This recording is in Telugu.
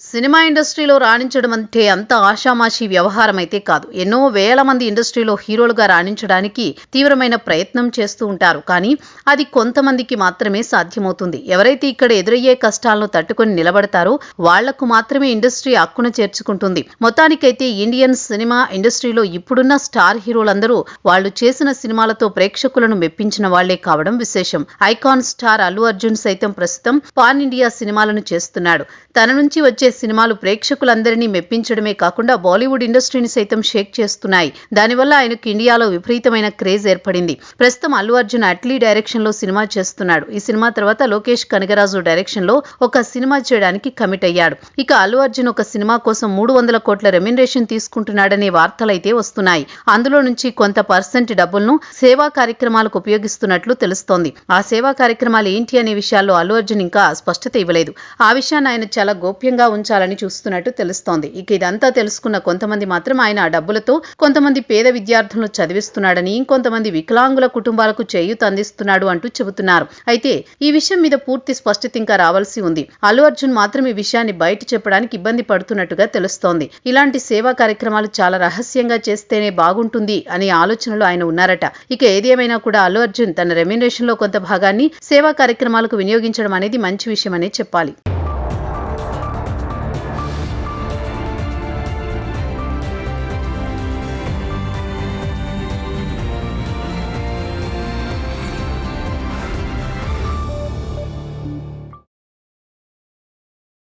సినిమా ఇండస్ట్రీలో రాణించడం అంటే అంత ఆషామాషీ వ్యవహారం అయితే కాదు. ఎన్నో వేల మంది ఇండస్ట్రీలో హీరోలుగా రాణించడానికి తీవ్రమైన ప్రయత్నం చేస్తూ ఉంటారు. కానీ అది కొంతమందికి మాత్రమే సాధ్యమవుతుంది. ఎవరైతే ఇక్కడ ఎదురయ్యే కష్టాలను తట్టుకొని నిలబడతారో వాళ్లకు మాత్రమే ఇండస్ట్రీ హక్కున చేర్చుకుంటుంది. మొత్తానికైతే ఇండియన్ సినిమా ఇండస్ట్రీలో ఇప్పుడున్న స్టార్ హీరోలందరూ వాళ్ళు చేసిన సినిమాలతో ప్రేక్షకులను మెప్పించిన వాళ్లే కావడం విశేషం. ఐకాన్ స్టార్ అల్లు అర్జున్ సైతం ప్రస్తుతం పాన్ ఇండియా సినిమాలను చేస్తున్నాడు. తన నుంచి వచ్చే సినిమాలు ప్రేక్షకులందరినీ మెప్పించడమే కాకుండా బాలీవుడ్ ఇండస్ట్రీని సైతం షేక్ చేస్తున్నాయి. దానివల్ల ఆయనకు ఇండియాలో విపరీతమైన క్రేజ్ ఏర్పడింది. ప్రస్తుతం అల్లు అర్జున్ అట్లీ డైరెక్షన్ లో సినిమా చేస్తున్నాడు. ఈ సినిమా తర్వాత లోకేష్ కనగరాజు డైరెక్షన్ లో ఒక సినిమా చేయడానికి కమిట్ అయ్యాడు. ఇక అల్లు అర్జున్ ఒక సినిమా కోసం 300 కోట్ల రెమ్యునరేషన్ తీసుకుంటున్నాడనే వార్తలైతే వస్తున్నాయి. అందులో నుంచి కొంత పర్సెంట్ డబ్బులను సేవా కార్యక్రమాలకు ఉపయోగిస్తున్నట్లు తెలుస్తోంది. ఆ సేవా కార్యక్రమాలు ఏంటి అనే విషయాల్లో అల్లు అర్జున్ ఇంకా స్పష్టత ఇవ్వలేదు. ఆ విషయాన్ని ఆయన చాలా గోప్యంగా ఉంచాలని చూస్తున్నట్టు తెలుస్తోంది. ఇక ఇదంతా తెలుసుకున్న కొంతమంది మాత్రం ఆయన ఆ డబ్బులతో కొంతమంది పేద విద్యార్థులను చదివిస్తున్నాడని, ఇంకొంతమంది వికలాంగుల కుటుంబాలకు చేయూత అందిస్తున్నాడు అంటూ చెబుతున్నారు. అయితే ఈ విషయం మీద పూర్తి స్పష్టత ఇంకా రావాల్సి ఉంది. అల్లు అర్జున్ మాత్రం ఈ విషయాన్ని బయట చెప్పడానికి ఇబ్బంది పడుతున్నట్టుగా తెలుస్తోంది. ఇలాంటి సేవా కార్యక్రమాలు చాలా రహస్యంగా చేస్తేనే బాగుంటుంది అనే ఆలోచనలో ఆయన ఉన్నారట. ఇక ఏది ఏమైనా కూడా అల్లు అర్జున్ తన రెమ్యునరేషన్ లో కొంత భాగాన్ని సేవా కార్యక్రమాలకు వినియోగించడం అనేది మంచి విషయమనే చెప్పాలి.